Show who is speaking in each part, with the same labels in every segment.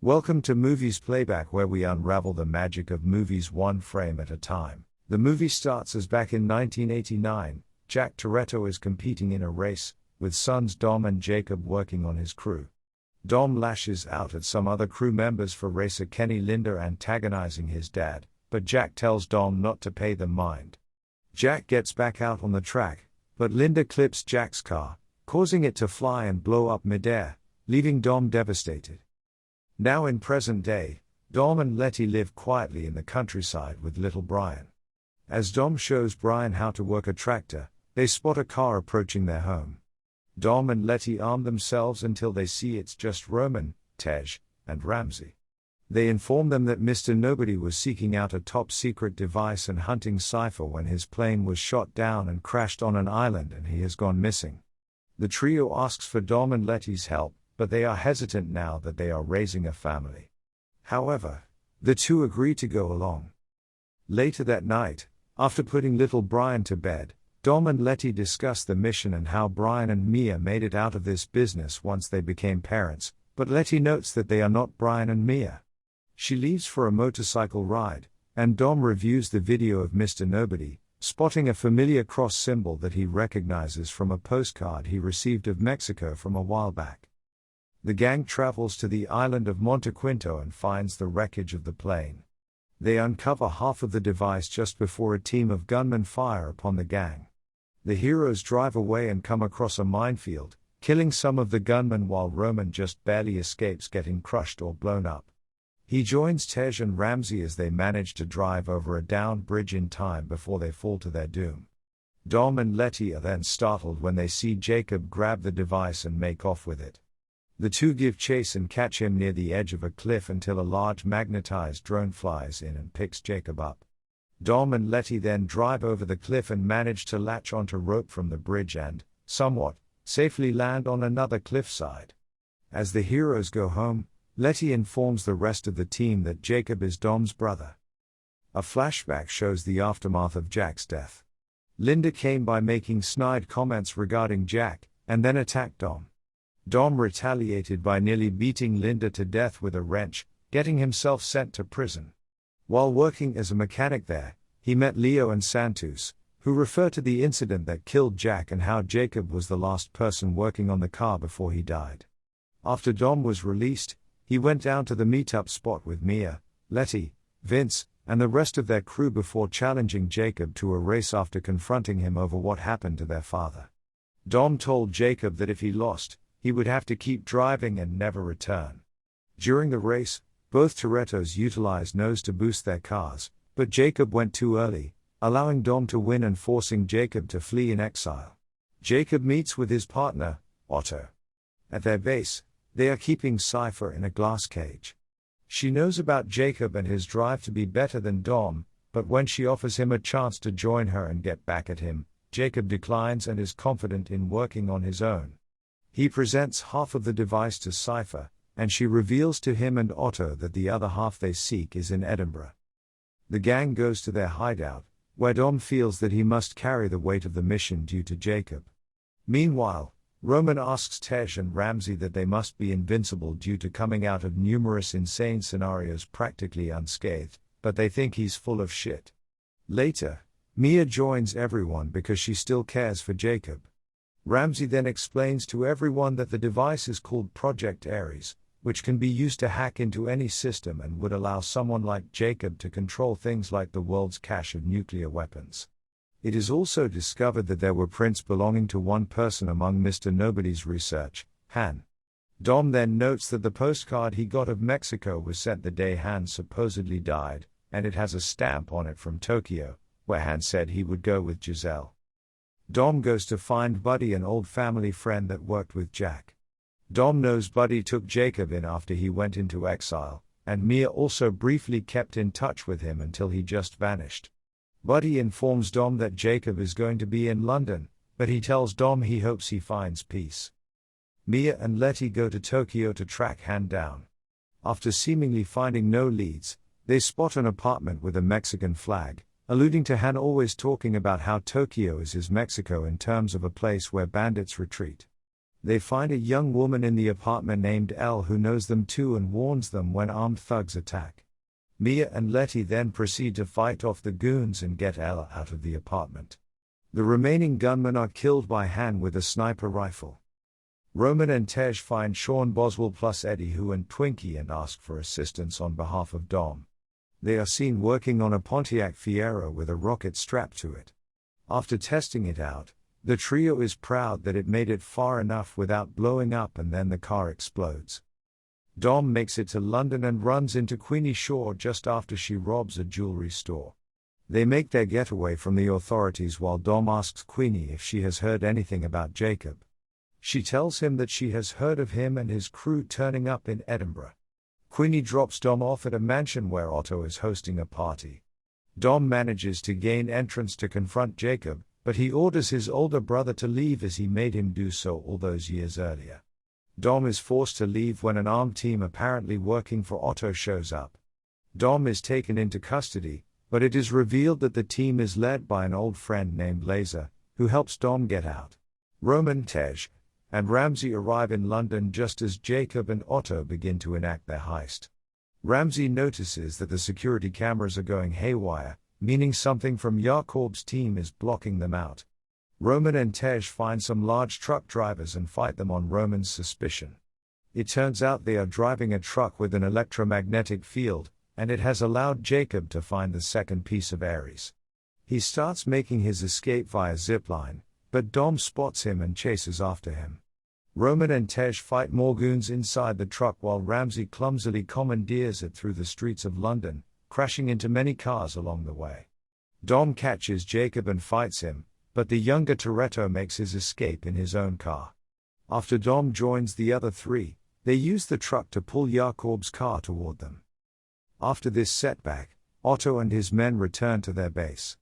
Speaker 1: Welcome to Movies Playback, where we unravel the magic of movies one frame at a time. The movie starts as back in 1989, Jack Toretto is competing in a race, with sons Dom and Jacob working on his crew. Dom lashes out at some other crew members for racer Kenny Linder antagonizing his dad, but Jack tells Dom not to pay them mind. Jack gets back out on the track, but Linder clips Jack's car, causing it to fly and blow up midair, leaving Dom devastated. Now in present day, Dom and Letty live quietly in the countryside with little Brian. As Dom shows Brian how to work a tractor, they spot a car approaching their home. Dom and Letty arm themselves until they see it's just Roman, Tej, and Ramsey. They inform them that Mr. Nobody was seeking out a top-secret device and hunting Cypher when his plane was shot down and crashed on an island and he has gone missing. The trio asks for Dom and Letty's help, but they are hesitant now that they are raising a family. However, the two agree to go along. Later that night, after putting little Brian to bed, Dom and Letty discuss the mission and how Brian and Mia made it out of this business once they became parents, but Letty notes that they are not Brian and Mia. She leaves for a motorcycle ride, and Dom reviews the video of Mr. Nobody, spotting a familiar cross symbol that he recognizes from a postcard he received of Mexico from a while back. The gang travels to the island of Montequinto and finds the wreckage of the plane. They uncover half of the device just before a team of gunmen fire upon the gang. The heroes drive away and come across a minefield, killing some of the gunmen while Roman just barely escapes getting crushed or blown up. He joins Tej and Ramsey as they manage to drive over a downed bridge in time before they fall to their doom. Dom and Letty are then startled when they see Jacob grab the device and make off with it. The two give chase and catch him near the edge of a cliff until a large magnetized drone flies in and picks Jacob up. Dom and Letty then drive over the cliff and manage to latch onto rope from the bridge and, somewhat, safely land on another cliffside. As the heroes go home, Letty informs the rest of the team that Jacob is Dom's brother. A flashback shows the aftermath of Jack's death. Linda came by making snide comments regarding Jack, and then attacked Dom. Dom retaliated by nearly beating Linda to death with a wrench, getting himself sent to prison. While working as a mechanic there, he met Leo and Santos, who refer to the incident that killed Jack and how Jacob was the last person working on the car before he died. After Dom was released, he went down to the meetup spot with Mia, Letty, Vince, and the rest of their crew before challenging Jacob to a race after confronting him over what happened to their father. Dom told Jacob that if he lost, he would have to keep driving and never return. During the race, both Torettos utilized nose to boost their cars, but Jacob went too early, allowing Dom to win and forcing Jacob to flee in exile. Jacob meets with his partner, Otto. At their base, they are keeping Cypher in a glass cage. She knows about Jacob and his drive to be better than Dom, but when she offers him a chance to join her and get back at him, Jacob declines and is confident in working on his own. He presents half of the device to Cypher, and she reveals to him and Otto that the other half they seek is in Edinburgh. The gang goes to their hideout, where Dom feels that he must carry the weight of the mission due to Jacob. Meanwhile, Roman asks Tej and Ramsey that they must be invincible due to coming out of numerous insane scenarios practically unscathed, but they think he's full of shit. Later, Mia joins everyone because she still cares for Jacob. Ramsey then explains to everyone that the device is called Project Ares, which can be used to hack into any system and would allow someone like Jacob to control things like the world's cache of nuclear weapons. It is also discovered that there were prints belonging to one person among Mr. Nobody's research, Han. Dom then notes that the postcard he got of Mexico was sent the day Han supposedly died, and it has a stamp on it from Tokyo, where Han said he would go with Giselle. Dom goes to find Buddy, an old family friend that worked with Jack. Dom knows Buddy took Jacob in after he went into exile, and Mia also briefly kept in touch with him until he just vanished. Buddy informs Dom that Jacob is going to be in London, but he tells Dom he hopes he finds peace. Mia and Letty go to Tokyo to track Han down. After seemingly finding no leads, they spot an apartment with a Mexican flag, alluding to Han always talking about how Tokyo is his Mexico in terms of a place where bandits retreat. They find a young woman in the apartment named Elle who knows them too and warns them when armed thugs attack. Mia and Letty then proceed to fight off the goons and get Elle out of the apartment. The remaining gunmen are killed by Han with a sniper rifle. Roman and Tej find Sean Boswell plus Eddie Hu and Twinkie and ask for assistance on behalf of Dom. They are seen working on a Pontiac Fiero with a rocket strapped to it. After testing it out, the trio is proud that it made it far enough without blowing up, and then the car explodes. Dom makes it to London and runs into Queenie Shaw just after she robs a jewelry store. They make their getaway from the authorities while Dom asks Queenie if she has heard anything about Jacob. She tells him that she has heard of him and his crew turning up in Edinburgh. Queenie drops Dom off at a mansion where Otto is hosting a party. Dom manages to gain entrance to confront Jacob, but he orders his older brother to leave as he made him do so all those years earlier. Dom is forced to leave when an armed team apparently working for Otto shows up. Dom is taken into custody, but it is revealed that the team is led by an old friend named Laser, who helps Dom get out. Roman, Tej, and Ramsey arrive in London just as Jacob and Otto begin to enact their heist. Ramsey notices that the security cameras are going haywire, meaning something from Jakob's team is blocking them out. Roman and Tej find some large truck drivers and fight them on Roman's suspicion. It turns out they are driving a truck with an electromagnetic field, and it has allowed Jacob to find the second piece of Ares. He starts making his escape via zipline, but Dom spots him and chases after him. Roman and Tej fight more goons inside the truck while Ramsey clumsily commandeers it through the streets of London, crashing into many cars along the way. Dom catches Jacob and fights him, but the younger Toretto makes his escape in his own car. After Dom joins the other three, they use the truck to pull Jakob's car toward them. After this setback, Otto and his men return to their base.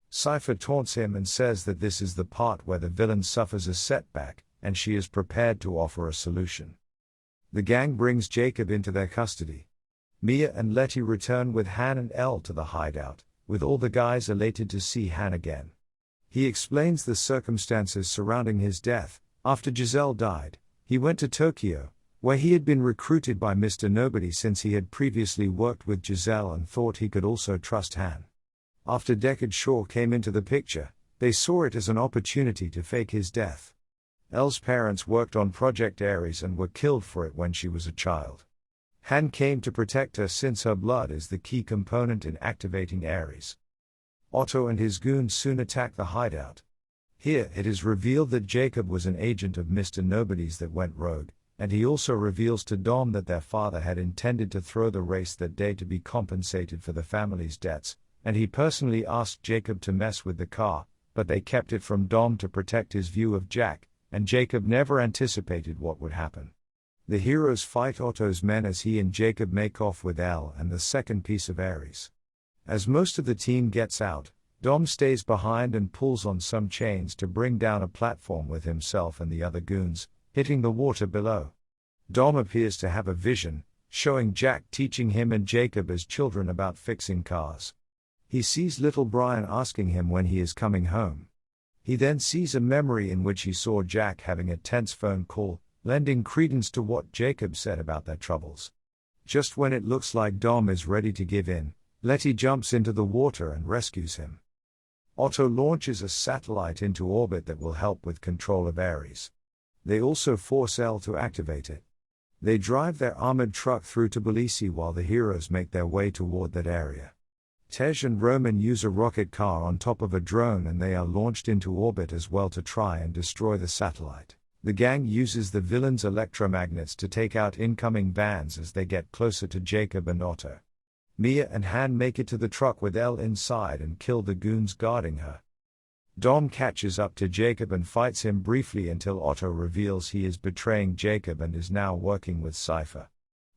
Speaker 1: Cypher taunts him and says that this is the part where the villain suffers a setback, and she is prepared to offer a solution. The gang brings Jacob into their custody. Mia and Letty return with Han and Elle to the hideout, with all the guys elated to see Han again. He explains the circumstances surrounding his death. After Giselle died, he went to Tokyo, where he had been recruited by Mr. Nobody since he had previously worked with Giselle and thought he could also trust Han. After Deckard Shaw came into the picture, they saw it as an opportunity to fake his death. Elle's parents worked on Project Ares and were killed for it when she was a child. Han came to protect her since her blood is the key component in activating Ares. Otto and his goons soon attack the hideout. Here it is revealed that Jacob was an agent of Mr. Nobody's that went rogue, and he also reveals to Dom that their father had intended to throw the race that day to be compensated for the family's debts, and he personally asked Jacob to mess with the car, but they kept it from Dom to protect his view of Jack, and Jacob never anticipated what would happen. The heroes fight Otto's men as he and Jacob make off with Elle and the second piece of Ares. As most of the team gets out, Dom stays behind and pulls on some chains to bring down a platform with himself and the other goons, hitting the water below. Dom appears to have a vision, showing Jack teaching him and Jacob as children about fixing cars. He sees little Brian asking him when he is coming home. He then sees a memory in which he saw Jack having a tense phone call, lending credence to what Jacob said about their troubles. Just when it looks like Dom is ready to give in, Letty jumps into the water and rescues him. Otto launches a satellite into orbit that will help with control of Ares. They also force Elle to activate it. They drive their armored truck through Tbilisi while the heroes make their way toward that area. Tej and Roman use a rocket car on top of a drone and they are launched into orbit as well to try and destroy the satellite. The gang uses the villain's electromagnets to take out incoming vans as they get closer to Jacob and Otto. Mia and Han make it to the truck with Elle inside and kill the goons guarding her. Dom catches up to Jacob and fights him briefly until Otto reveals he is betraying Jacob and is now working with Cypher.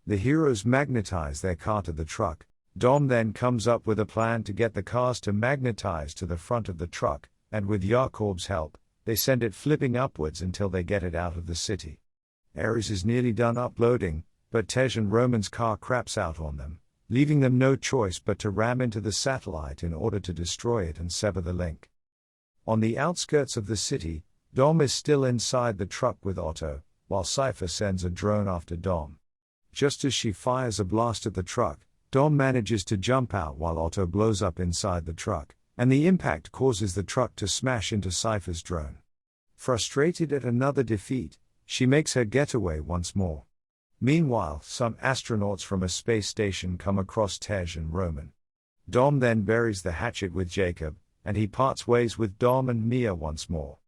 Speaker 1: The heroes magnetize their car to the truck. Dom then comes up with a plan to get the cars to magnetize to the front of the truck, and with Jakob's help, they send it flipping upwards until they get it out of the city. Ares is nearly done uploading, but Tej and Roman's car craps out on them, leaving them no choice but to ram into the satellite in order to destroy it and sever the link. On the outskirts of the city, Dom is still inside the truck with Otto, while Cypher sends a drone after Dom. Just as she fires a blast at the truck, Dom manages to jump out while Otto blows up inside the truck, and the impact causes the truck to smash into Cypher's drone. Frustrated at another defeat, she makes her getaway once more. Meanwhile, some astronauts from a space station come across Tej and Roman. Dom then buries the hatchet with Jacob, and he parts ways with Dom and Mia once more.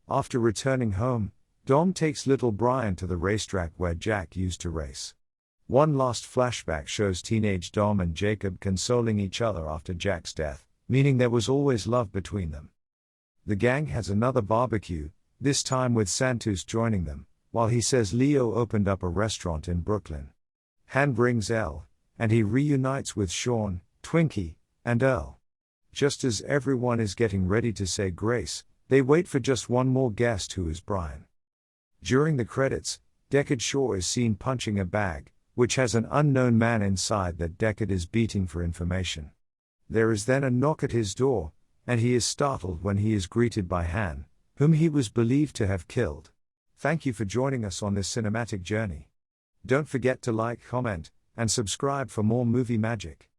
Speaker 1: After returning home, Dom takes little Brian to the racetrack where Jack used to race. One last flashback shows teenage Dom and Jacob consoling each other after Jack's death, meaning there was always love between them. The gang has another barbecue, this time with Santos joining them, while he says Leo opened up a restaurant in Brooklyn. Han brings Elle, and he reunites with Sean, Twinkie, and Earl. Just as everyone is getting ready to say grace, they wait for just one more guest, who is Brian. During the credits, Deckard Shaw is seen punching a bag, which has an unknown man inside that Deckard is beating for information. There is then a knock at his door, and he is startled when he is greeted by Han, whom he was believed to have killed. Thank you for joining us on this cinematic journey. Don't forget to like, comment, and subscribe for more movie magic.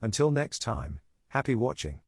Speaker 1: Until next time, happy watching.